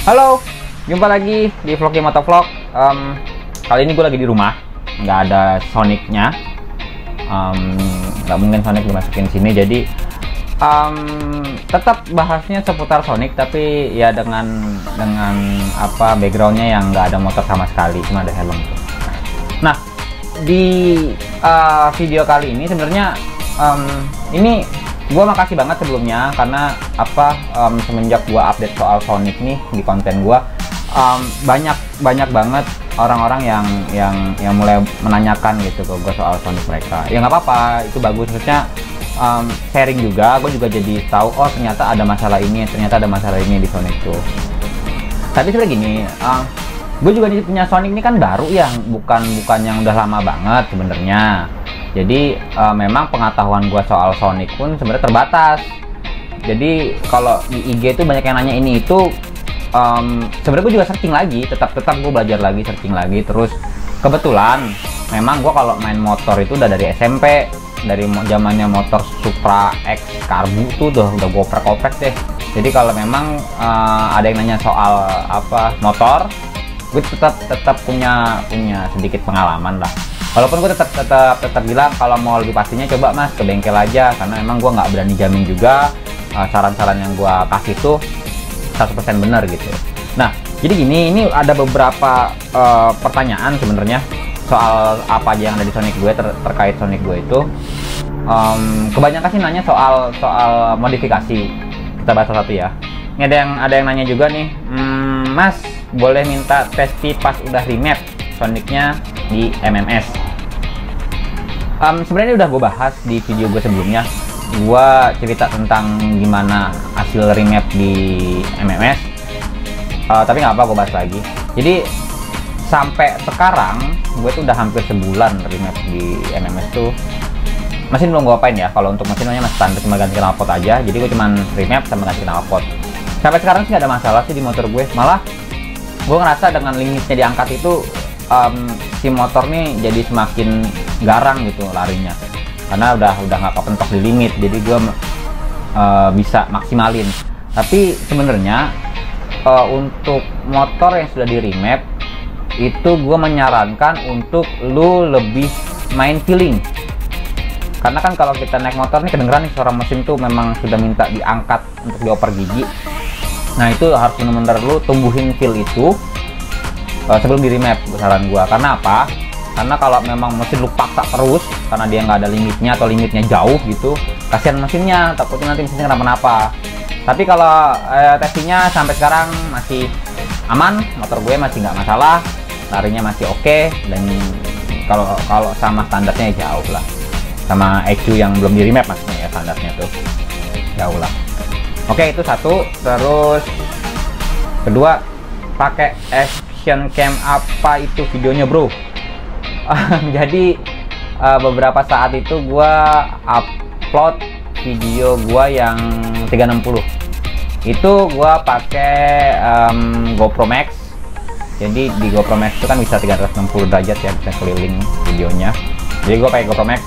Halo, jumpa lagi di Vloggy Motovlog. Kali ini gue lagi di rumah, nggak ada Sonicnya. Nggak mungkin Sonic dimasukin sini, jadi tetap bahasnya seputar Sonic, tapi ya dengan apa backgroundnya yang nggak ada motor sama sekali, cuma ada helm tuh. Nah, di video kali ini sebenarnya ini gue makasih banget sebelumnya karena semenjak gue update soal Sonic nih di konten gue, banyak banget orang-orang yang mulai menanyakan gitu ke gue soal Sonic mereka. Ya nggak apa-apa, itu bagus, maksudnya sharing juga. Gue juga jadi tahu, oh ternyata ada masalah ini di Sonic tuh. Tapi sebenarnya gini, gue juga punya Sonic ini kan baru ya, bukan yang udah lama banget sebenarnya. Jadi memang pengetahuan gue soal Sonic pun sebenarnya terbatas. Jadi kalau di IG tuh banyak yang nanya ini itu, sebenarnya gue juga searching lagi, tetap gue belajar lagi, searching lagi. Terus kebetulan memang gue kalau main motor itu udah dari SMP, dari zamannya motor Supra X Karbu tuh udah goprek deh. Jadi kalau memang ada yang nanya soal motor, gue tetap punya sedikit pengalaman lah. Walaupun gue tetap bilang kalau mau lebih pastinya coba mas ke bengkel aja, karena emang gue nggak berani jamin juga saran-saran yang gue kasih tuh 100% benar gitu. Nah, jadi gini, ini ada beberapa pertanyaan sebenarnya soal apa aja yang ada di Sonic gue, terkait Sonic gue itu. Kebanyakan sih nanya soal modifikasi. Kita bahas satu ya. Ini ada yang nanya juga nih, mas boleh minta testi pas udah remap Sonicnya di MMS. Sebenarnya udah gue bahas di video gue sebelumnya. Gue cerita tentang gimana hasil remap di MMS, tapi nggak apa, gue bahas lagi. Jadi sampai sekarang gue tuh udah hampir sebulan remap di MMS tuh. Mesin belum gue apain ya, kalau untuk mesinnya masih standar, cuma ganti knalpot aja. Jadi gue cuman remap sama ganti knalpot. Sampai sekarang sih nggak ada masalah sih di motor gue. Malah gue ngerasa dengan limitnya diangkat itu, si motor nih jadi semakin garang gitu larinya, karena udah nggak kepentok di limit, jadi gue bisa maksimalin. Tapi sebenarnya untuk motor yang sudah di remap itu gue menyarankan untuk lu lebih main feeling, karena kan kalau kita naik motor nih kedengeran nih suara mesin tuh memang sudah minta diangkat untuk dioper gigi. Nah itu harus bener-bener lu tumbuhin feel itu sebelum di remap, saran gua. Karena apa? Karena kalau memang mesin lu paksa terus karena dia nggak ada limitnya atau limitnya jauh gitu, kasihan mesinnya, takutnya nanti mesinnya kenapa-napa. Tapi kalau testingnya sampai sekarang masih aman, motor gue masih nggak masalah, larinya masih oke, dan kalau sama standarnya jauh lah, sama ECU yang belum di remap maksudnya ya, standarnya tuh jauh lah. Oke, itu satu. Terus kedua, pakai action cam apa itu videonya bro? Jadi beberapa saat itu gua upload video gua yang 360, itu gua pakai GoPro Max. Jadi di GoPro Max itu kan bisa 360 derajat ya, bisa keliling videonya. Jadi gua pakai GoPro Max.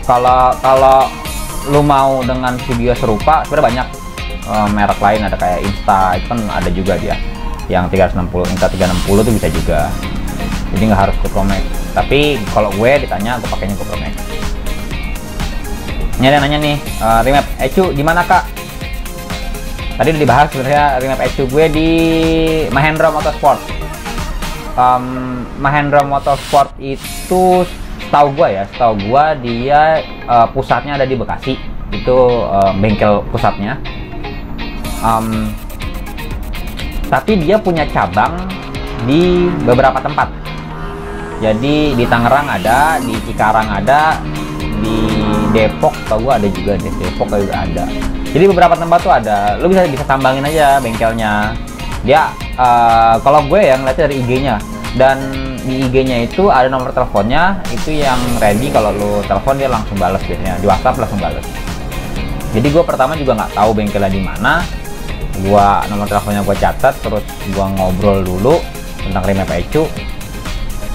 Kalau lu mau dengan video serupa, sebenarnya banyak merek lain, ada kayak Insta, itu kan ada juga dia yang 360, Insta 360 tuh bisa juga. Jadi nggak harus GoPro Max. Tapi kalau gue ditanya, gue pakainya GoPro Max. Ini ada yang nanya nih, remap ECU di mana kak? Tadi udah dibahas sebenarnya remap ECU gue di Mahendra Motorsport. Mahendra Motorsport itu setahu gue dia pusatnya ada di Bekasi, itu bengkel pusatnya. Tapi dia punya cabang di beberapa tempat. Jadi di Tangerang ada, di Cikarang ada, di Depok tau gue ada juga, di Depok juga ada. Jadi beberapa tempat tuh ada. Lu bisa tambangin aja bengkelnya. Dia kalau gue yang ngeliatnya dari IG-nya, dan di IG-nya itu ada nomor teleponnya, itu yang ready kalau lu telepon dia langsung bales, biasanya di WhatsApp langsung bales. Jadi gue pertama juga nggak tahu bengkelnya di mana. Gua nomor teleponnya gue catat, terus gua ngobrol dulu tentang remap ECU.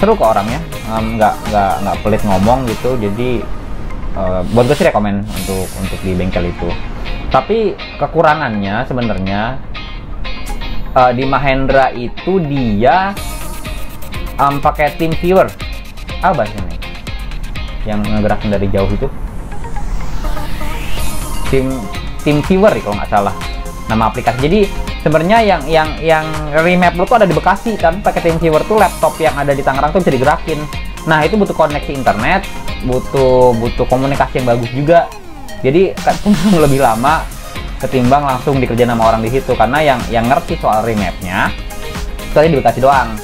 Seru kok orangnya, nggak pelit ngomong gitu. Jadi buat gue sih rekomen untuk di bengkel itu. Tapi kekurangannya sebenarnya di Mahendra itu dia pakai Team Viewer. Apa bahasanya? Yang ngegerakin dari jauh itu Team Viewer kalau nggak salah nama aplikasi. Jadi sebenarnya yang remap lu tuh ada di Bekasi, tapi pakai Team Viewer tuh laptop yang ada di Tangerang tuh bisa digerakin. Nah itu butuh koneksi internet, butuh komunikasi yang bagus juga. Jadi kan lebih lama ketimbang langsung dikerjain sama orang di situ, karena yang ngerti soal remapnya itu aja di Bekasi doang.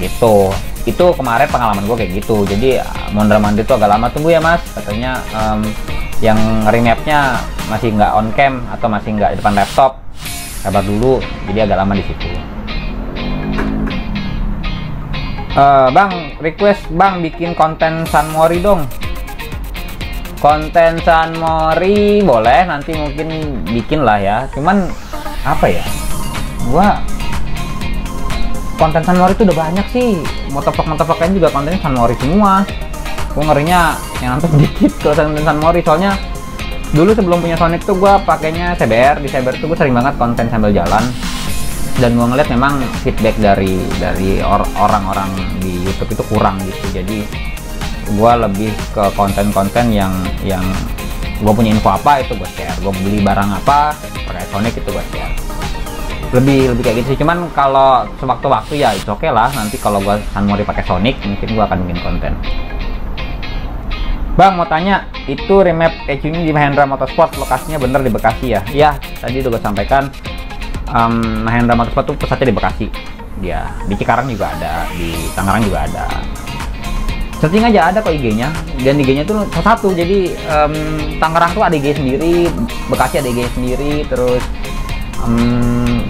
Gitu. Itu kemarin pengalaman gue kayak gitu. Jadi mondar mandir tuh agak lama, tunggu ya mas, katanya yang remapnya masih nggak on cam atau masih nggak di depan laptop, sabar dulu. Jadi agak lama di situ. Bang, request bang bikin konten San Mori dong. Konten San Mori boleh, nanti mungkin bikin lah ya. Cuman apa ya, gua konten San Mori itu udah banyak sih. Motovlog-motovlognya juga kontennya San Mori semua. Gue ngerinya yang nonton dikit kalau San Mori, soalnya dulu sebelum punya Sonic tuh gue pakainya CBR. Di CBR tuh gue sering banget konten sambil jalan, dan gue ngeliat memang feedback dari orang-orang di YouTube itu kurang gitu. Jadi gue lebih ke konten-konten yang gue punya info apa itu gue share, gue beli barang apa pakai Sonic itu gue share, lebih kayak gitu sih. Cuman kalau sewaktu-waktu ya itu oke lah, nanti kalau gue San Mori pakai Sonic mungkin gue akan bikin konten. Bang, mau tanya, itu remap ECU di Mahendra Motorsport lokasinya bener di Bekasi ya? Iya, tadi udah gue sampaikan. Mahendra Motorsport tuh pusatnya di Bekasi. Dia di Cikarang juga ada, di Tangerang juga ada. Searching aja ada kok IG-nya, dan IG-nya tuh satu. Jadi Tangerang tuh ada IG sendiri, Bekasi ada IG sendiri, terus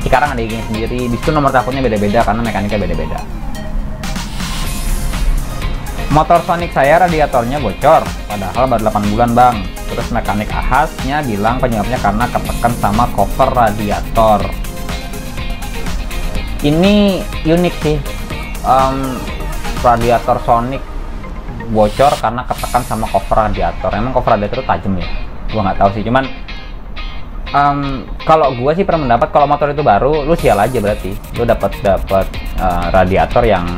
Cikarang ada IG sendiri. Di situ nomor teleponnya beda-beda karena mekaniknya beda-beda. Motor Sonic saya radiatornya bocor, padahal baru 8 bulan bang. Terus mekanik ahasnya bilang penyebabnya karena ketekan sama cover radiator. Ini unik sih, radiator Sonic bocor karena ketekan sama cover radiator. Emang cover radiator itu tajam ya? Gua nggak tahu sih, cuman kalau gue sih pernah mendapat kalau motor itu baru, lu sial aja berarti. Lu dapat radiator yang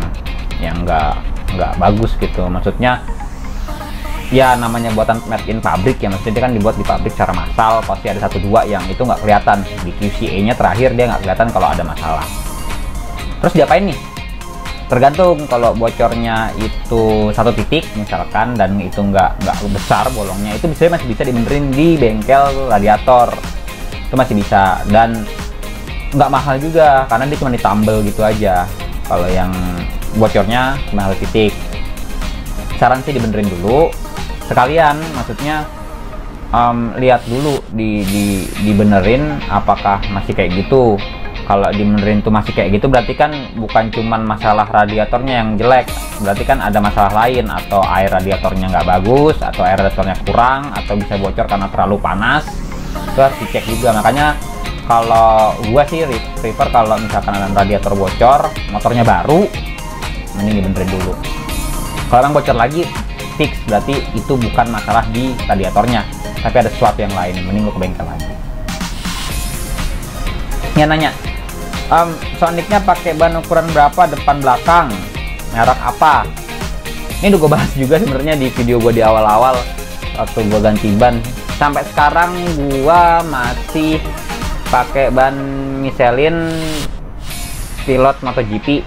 nggak bagus gitu. Maksudnya ya namanya buatan made in pabrik ya, maksudnya dia kan dibuat di pabrik secara massal, pasti ada 1-2 yang itu nggak kelihatan di QCA-nya terakhir, dia nggak kelihatan kalau ada masalah. Terus diapain nih? Tergantung. Kalau bocornya itu 1 titik misalkan dan itu nggak besar bolongnya, itu masih bisa dibenerin di bengkel radiator, itu masih bisa, dan nggak mahal juga karena dia cuma ditambal gitu aja. Kalau yang bocornya cuma 1 titik, saran sih dibenerin dulu sekalian. Maksudnya lihat dulu dibenerin apakah masih kayak gitu. Kalau dibenerin tuh masih kayak gitu, berarti kan bukan cuman masalah radiatornya yang jelek, berarti kan ada masalah lain, atau air radiatornya nggak bagus, atau air radiatornya kurang, atau bisa bocor karena terlalu panas. Itu harus dicek juga. Makanya kalau gua sih prefer kalau misalkan ada radiator bocor, motornya baru, mending dibenerin dulu. Kalau yang bocor lagi, fix, berarti itu bukan masalah di radiatornya, tapi ada sesuatu yang lain, mending lu ke bengkel lagi. Ini nanya, Sonicnya pakai ban ukuran berapa depan belakang, merek apa? Ini udah gue bahas juga sebenarnya di video gue di awal-awal waktu gue ganti ban. Sampai sekarang gue masih pakai ban Michelin Pilot MotoGP.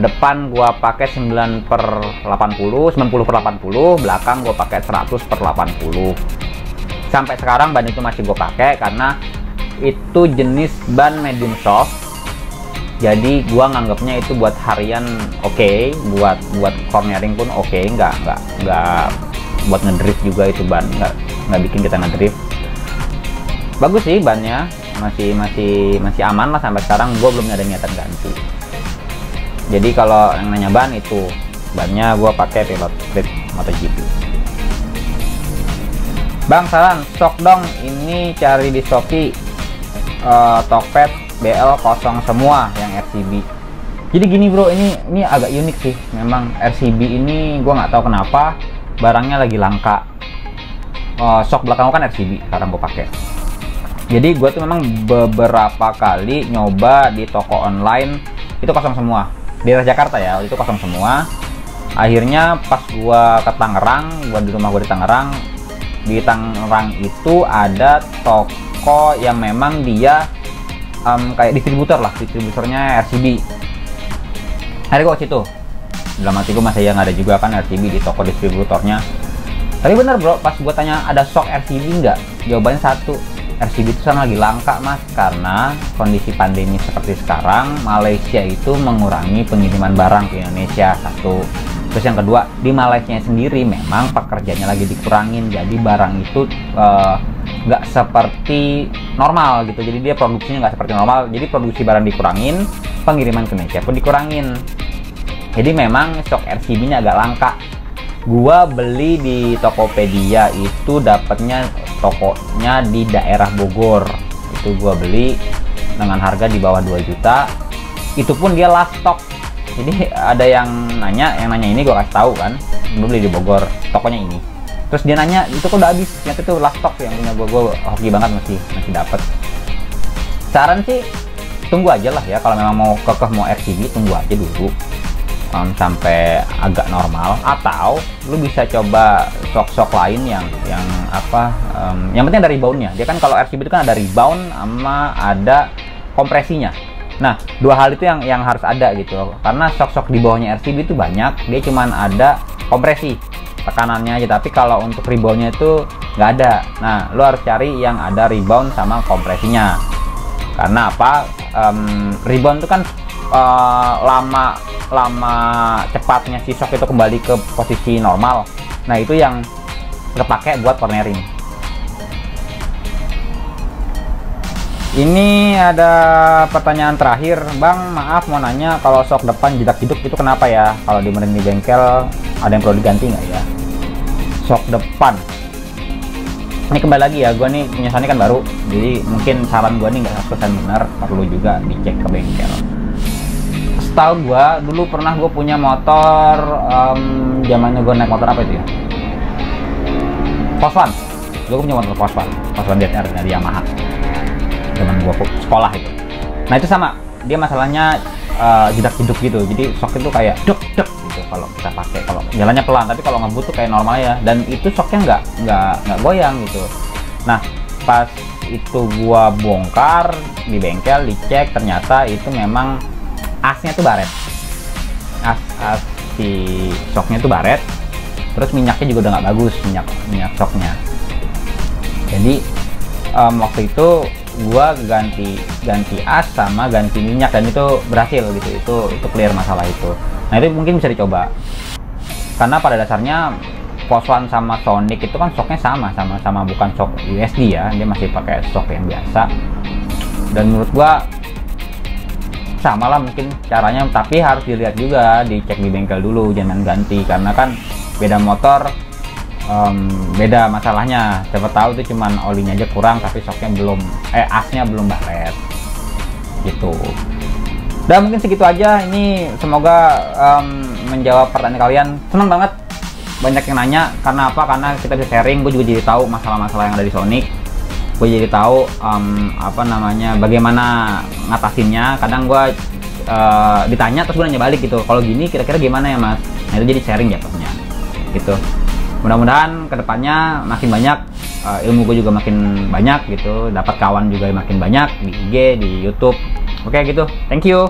Depan gue pakai 90/80, belakang gue pakai 100/80. Sampai sekarang ban itu masih gue pakai karena itu jenis ban medium soft, jadi gua nganggapnya itu buat harian oke, buat cornering pun oke, nggak buat ngedrift juga. Itu ban nggak bikin kita ngedrift. Bagus sih bannya, masih aman lah sampai sekarang. Gua belum ada niatan ganti. Jadi kalau yang nanya ban, itu bannya gua pakai Pilot MotoGP. Bang, saran stok dong, ini cari di Shopee. Tokped BL kosong semua yang RCB. Jadi gini bro, ini agak unik sih. Memang RCB ini gue nggak tahu kenapa barangnya lagi langka. Shock belakang kan RCB sekarang gue pakai. Jadi gue tuh memang beberapa kali nyoba di toko online itu kosong semua. Di daerah Jakarta ya, itu kosong semua. Akhirnya pas gue ke Tangerang, gue di rumah gue di Tangerang. Di Tangerang itu ada toko yang memang dia kayak distributor lah, distributornya RCB. Akhirnya gue ke situ. Dalam hati gue masih yang ada juga kan RCB di toko distributornya. Tapi bener bro, pas gue tanya ada stok RCB nggak? Jawabannya satu, RCB itu sekarang lagi langka mas, karena kondisi pandemi seperti sekarang Malaysia itu mengurangi pengiriman barang ke Indonesia, satu. Terus yang kedua, di Malaysia sendiri memang pekerjaannya lagi dikurangin, jadi barang itu nggak seperti normal gitu, jadi dia produksinya nggak seperti normal, jadi produksi barang dikurangin, pengiriman ke Indonesia pun dikurangin. Jadi memang stok RCB-nya agak langka. Gua beli di Tokopedia itu dapatnya tokonya di daerah Bogor. Itu gua beli dengan harga di bawah 2 juta. Itu pun dia last stock. Jadi ada yang nanya ini gua kasih tahu kan. Gua beli di Bogor, tokonya ini. Terus dia nanya, itu kok udah habis? Ternyata itu last stock yang punya gua hoki banget masih dapat. Saran sih tunggu aja lah ya, kalau memang mau kekeh mau RCB tunggu aja dulu sampai agak normal, atau lu bisa coba sok lain yang yang penting ada reboundnya. Dia kan kalau RCB itu kan ada rebound sama ada kompresinya. Nah, dua hal itu yang harus ada gitu, karena sok di bawahnya RCB itu banyak, dia cuman ada kompresi tekanannya aja, tapi kalau untuk reboundnya itu nggak ada. Nah, lu harus cari yang ada rebound sama kompresinya. Karena apa? Rebound itu kan lama cepatnya si shock itu kembali ke posisi normal. Nah, itu yang kepake buat cornering. Ini ada pertanyaan terakhir, Bang, maaf mau nanya, kalau shock depan jedak-jeduk itu kenapa ya? Kalau dibenerin di bengkel ada yang perlu diganti nggak ya? Shock depan ini kembali lagi ya, gue nih penyesalannya kan baru, jadi mungkin saran gue nih nggak 100% benar, perlu juga dicek ke bengkel. Setahu gue dulu pernah gue punya motor, zamannya gue naik motor apa itu ya, Poswan. Gue punya motor Poswan ZR dari Yamaha zaman gue sekolah itu. Nah itu sama, dia masalahnya jedak-jeduk gitu, jadi shock itu kayak dek gitu kalau kita pakai, kalau jalannya pelan, tapi kalau ngebut tuh kayak normal ya, dan itu shocknya nggak goyang gitu. Nah pas itu gua bongkar di bengkel, dicek, ternyata itu memang asnya tuh baret, as si shocknya tuh baret, terus minyaknya juga udah nggak bagus, minyak shocknya. Jadi waktu itu gua ganti as sama ganti minyak, dan itu berhasil gitu, itu clear masalah itu. Nah itu mungkin bisa dicoba, karena pada dasarnya Poswan sama Sonic itu kan shocknya sama bukan shock USD ya, dia masih pakai shock yang biasa, dan menurut gua sama lah mungkin caranya, tapi harus dilihat juga, dicek di bengkel dulu, jangan ganti, karena kan beda motor beda masalahnya. Siapa tahu itu cuman olinya aja kurang, tapi shocknya belum, asnya belum baret gitu. Dan mungkin segitu aja, ini semoga menjawab pertanyaan kalian. Senang banget banyak yang nanya, karena apa? Karena kita bisa sharing, gue juga jadi tahu masalah-masalah yang ada di Sonic, gue jadi tahu bagaimana ngatasinnya. Kadang gue ditanya terus gue nanya balik gitu, kalau gini kira-kira gimana ya mas? Nah itu jadi sharing jatuhnya gitu. Mudah-mudahan kedepannya makin banyak, ilmu gue juga makin banyak gitu, dapat kawan juga makin banyak di IG, di YouTube. Oke gitu, thank you.